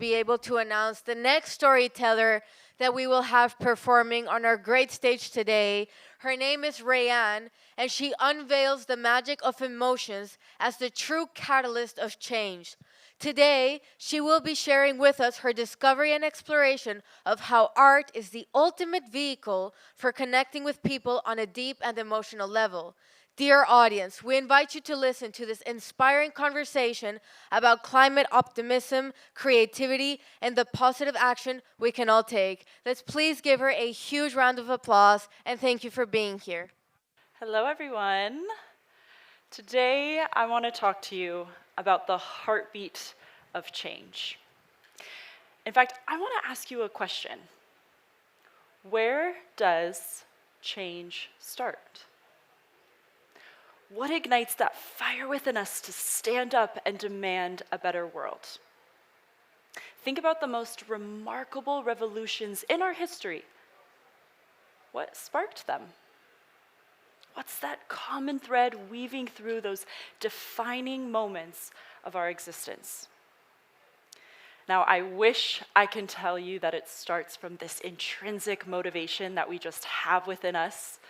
be able to announce the next storyteller that we will have performing on our great stage today. Her name is Reyanne, and she unveils the magic of emotions as the true catalyst of change. Today, she will be sharing with us her discovery and exploration of how art is the ultimate vehicle for connecting with people on a deep and emotional level. Dear audience, we invite you to listen to this inspiring conversation about climate optimism, creativity, and the positive action we can all take. Let's please give her a huge round of applause, and thank you for being here. Hello, everyone. Today, I want to talk to you about the heartbeat of change. In fact, I want to ask you a question. Where does change start? What ignites that fire within us to stand up and demand a better world? Think about the most remarkable revolutions in our history. What sparked them? What's that common thread weaving through those defining moments of our existence? Now, I wish I can tell you that it starts from this intrinsic motivation that we just have within us,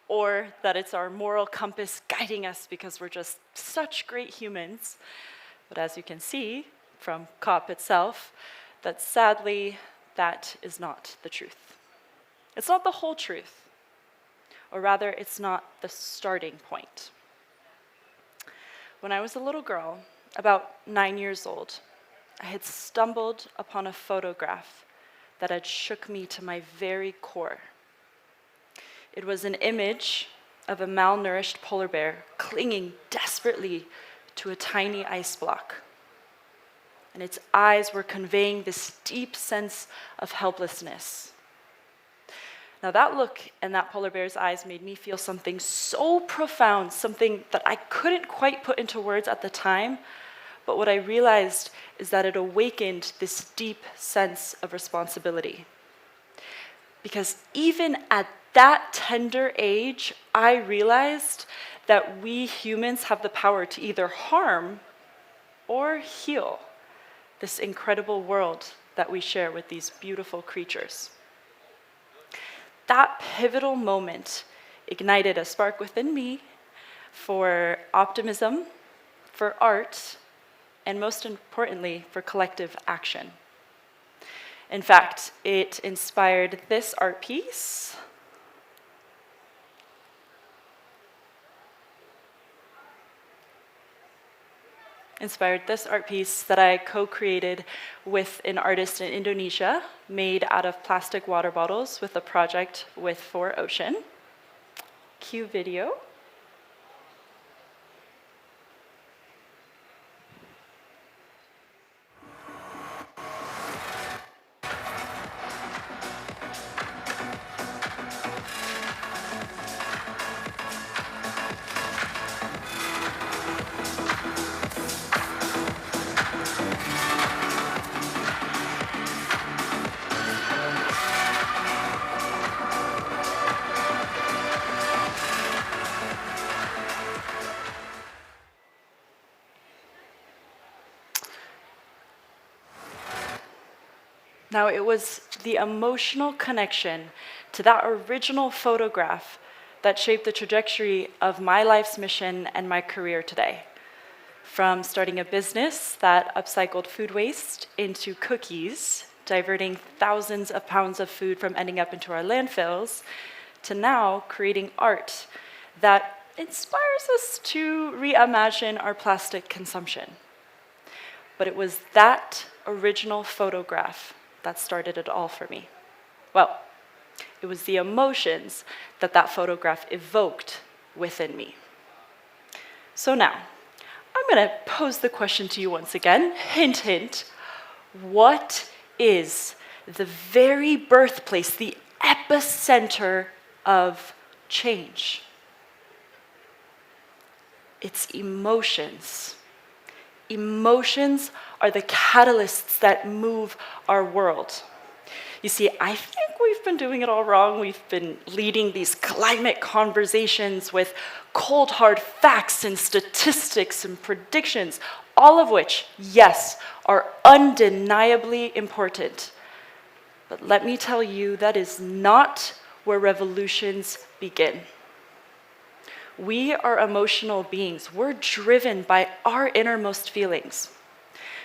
or that it's our moral compass guiding us because we're just such great humans. But as you can see from COP itself, that sadly, that is not the truth. It's not the whole truth, or rather, it's not the starting point. When I was a little girl, about 9 years old, I had stumbled upon a photograph that had shook me to my very core. It was an image of a malnourished polar bear clinging desperately to a tiny ice block. And its eyes were conveying this deep sense of helplessness. Now that look in that polar bear's eyes made me feel something so profound, something that I couldn't quite put into words at the time, but what I realized is that it awakened this deep sense of responsibility. Because even at that tender age, I realized that we humans have the power to either harm or heal this incredible world that we share with these beautiful creatures. That pivotal moment ignited a spark within me for optimism, for art, and most importantly, for collective action. In fact, it inspired this art piece. That I co-created with an artist in Indonesia, made out of plastic water bottles with a project with 4Ocean. Cue video. Now, it was the emotional connection to that original photograph that shaped the trajectory of my life's mission and my career today. From starting a business that upcycled food waste into cookies, diverting thousands of pounds of food from ending up into our landfills, to now creating art that inspires us to reimagine our plastic consumption. But it was that original photograph that started it all for me. Well, it was the emotions that that photograph evoked within me. So now, I'm going to pose the question to you once again. Hint, hint. What is the very birthplace, the epicenter of change? It's emotions. Emotions are the catalysts that move our world. You see, I think we've been doing it all wrong. We've been leading these climate conversations with cold, hard facts and statistics and predictions, all of which, yes, are undeniably important. But let me tell you, that is not where revolutions begin. We are emotional beings. We're driven by our innermost feelings.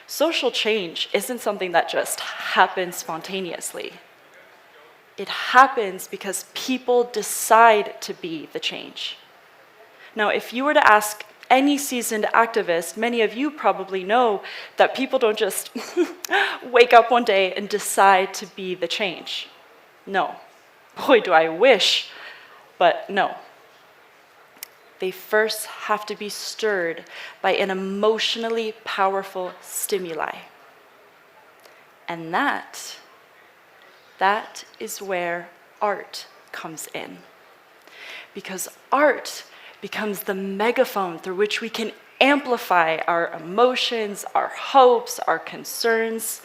Social change isn't something that just happens spontaneously. It happens because people decide to be the change. Now, if you were to ask any seasoned activist, many of you probably know that people don't just wake up one day and decide to be the change. No. Boy, do I wish, but no. They first have to be stirred by an emotionally powerful stimuli. And that is where art comes in. Because art becomes the megaphone through which we can amplify our emotions, our hopes, our concerns.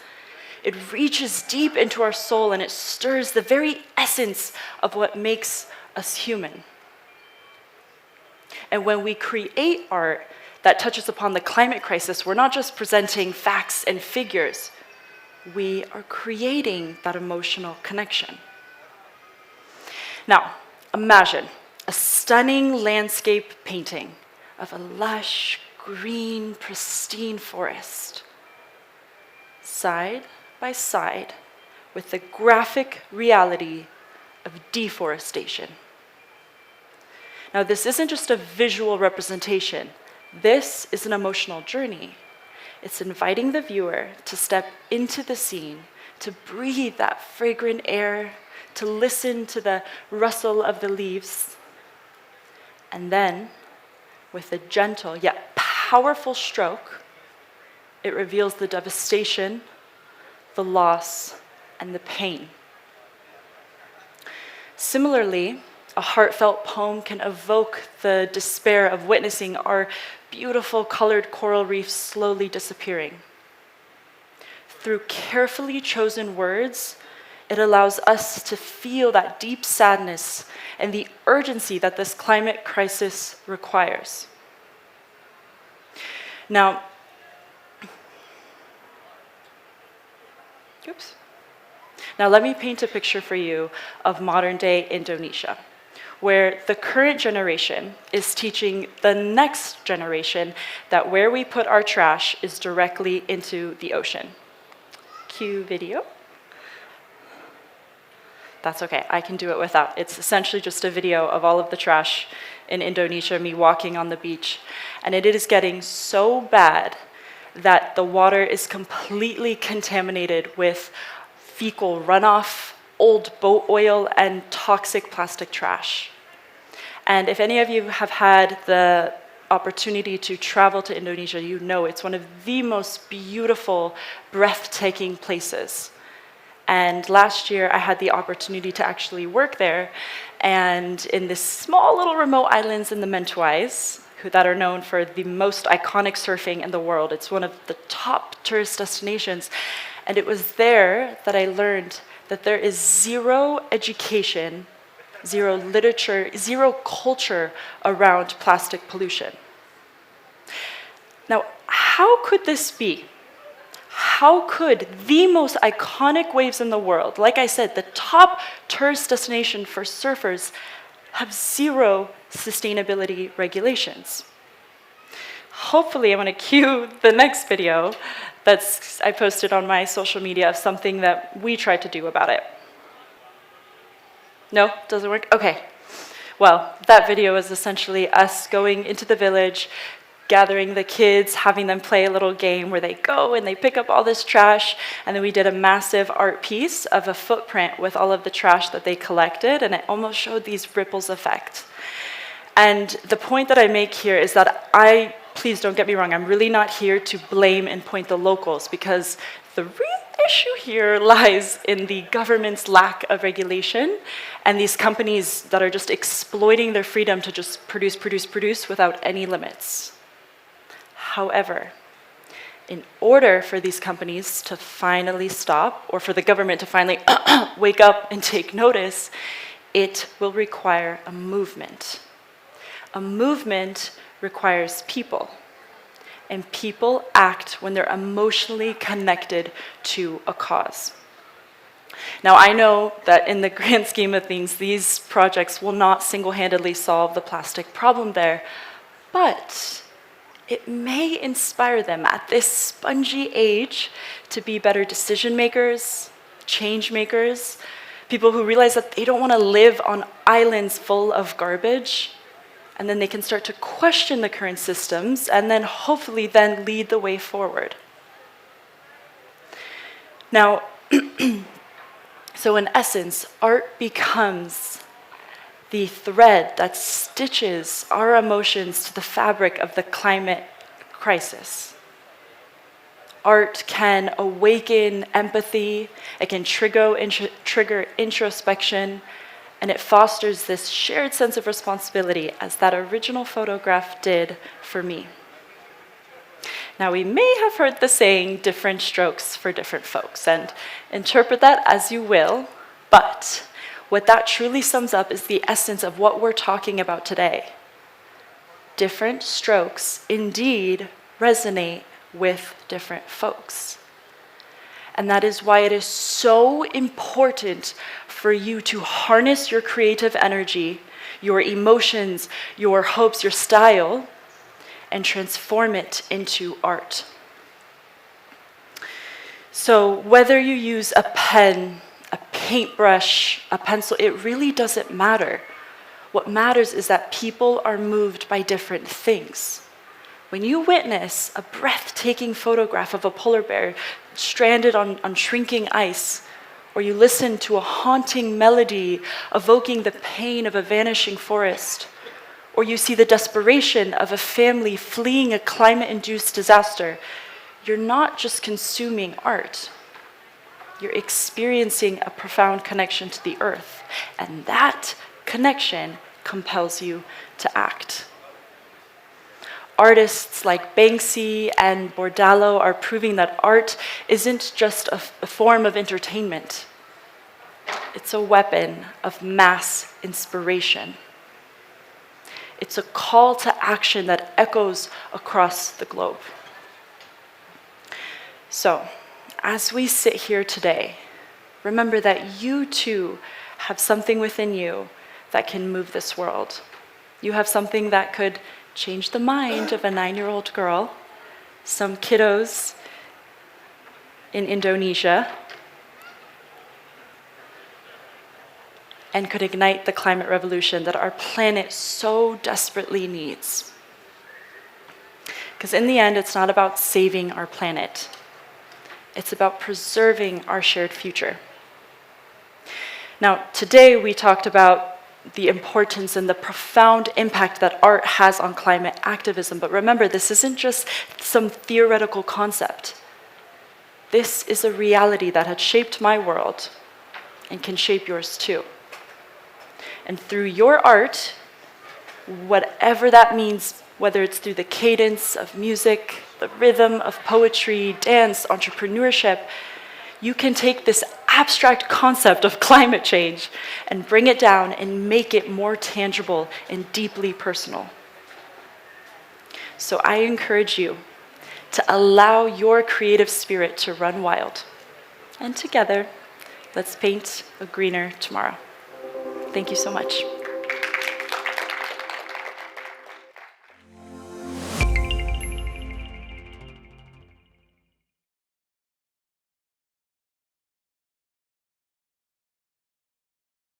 It reaches deep into our soul and it stirs the very essence of what makes us human. And when we create art that touches upon the climate crisis, we're not just presenting facts and figures, we are creating that emotional connection. Now, imagine a stunning landscape painting of a lush, green, pristine forest, side by side with the graphic reality of deforestation. Now, this isn't just a visual representation. This is an emotional journey. It's inviting the viewer to step into the scene, to breathe that fragrant air, to listen to the rustle of the leaves. And then, with a gentle yet powerful stroke, it reveals the devastation, the loss, and the pain. Similarly, a heartfelt poem can evoke the despair of witnessing our beautiful colored coral reefs slowly disappearing. Through carefully chosen words, it allows us to feel that deep sadness and the urgency that this climate crisis requires. Now, let me paint a picture for you of modern-day Indonesia, where the current generation is teaching the next generation that where we put our trash is directly into the ocean. Cue video. That's okay, I can do it without. It's essentially just a video of all of the trash in Indonesia, me walking on the beach. And it is getting so bad that the water is completely contaminated with fecal runoff, old boat oil, and toxic plastic trash. And if any of you have had the opportunity to travel to Indonesia, you know it's one of the most beautiful, breathtaking places. And last year, I had the opportunity to actually work there, and in this small little remote islands in the Mentawais, that are known for the most iconic surfing in the world. It's one of the top tourist destinations. And it was there that I learned that there is zero education, zero literature, zero culture around plastic pollution. Now, how could this be? How could the most iconic waves in the world, like I said, the top tourist destination for surfers, have zero sustainability regulations? Hopefully, I'm going to cue the next video I posted on my social media of something that we tried to do about it. No? Doesn't work? Okay. Well, that video is essentially us going into the village, gathering the kids, having them play a little game where they go and they pick up all this trash, and then we did a massive art piece of a footprint with all of the trash that they collected, and it almost showed these ripples effect. And the point that I make here is that please don't get me wrong, I'm really not here to blame and point the locals, because the real issue here lies in the government's lack of regulation and these companies that are just exploiting their freedom to just produce without any limits. However, in order for these companies to finally stop, or for the government to finally wake up and take notice, it will require a movement. A movement requires people. and people act when they're emotionally connected to a cause. Now, I know that in the grand scheme of things, these projects will not single-handedly solve the plastic problem there, but it may inspire them at this spongy age to be better decision makers, change makers, people who realize that they don't want to live on islands full of garbage, and then they can start to question the current systems and then hopefully then lead the way forward. Now, so in essence, art becomes the thread that stitches our emotions to the fabric of the climate crisis. Art can awaken empathy, it can trigger introspection, and it fosters this shared sense of responsibility as that original photograph did for me. Now, we may have heard the saying, different strokes for different folks, and interpret that as you will, but what that truly sums up is the essence of what we're talking about today. Different strokes indeed resonate with different folks. And that is why it is so important for you to harness your creative energy, your emotions, your hopes, your style, and transform it into art. So whether you use a pen, a paintbrush, a pencil, it really doesn't matter. What matters is that people are moved by different things. When you witness a breathtaking photograph of a polar bear stranded on shrinking ice, or you listen to a haunting melody evoking the pain of a vanishing forest, or you see the desperation of a family fleeing a climate-induced disaster, you're not just consuming art. You're experiencing a profound connection to the earth, and that connection compels you to act. Artists like Banksy and Bordallo are proving that art isn't just a form of entertainment. It's a weapon of mass inspiration. It's a call to action that echoes across the globe. So, as we sit here today, remember that you too have something within you that can move this world. You have something that could change the mind of a 9-year-old girl, some kiddos in Indonesia, and could ignite the climate revolution that our planet so desperately needs. Because in the end, it's not about saving our planet. It's about preserving our shared future. Now, today we talked about the importance and the profound impact that art has on climate activism. But remember, this isn't just some theoretical concept. This is a reality that had shaped my world and can shape yours too. And through your art, whatever that means, whether it's through the cadence of music, the rhythm of poetry, dance, entrepreneurship, you can take this abstract concept of climate change and bring it down and make it more tangible and deeply personal. So I encourage you to allow your creative spirit to run wild. And together, let's paint a greener tomorrow. Thank you so much.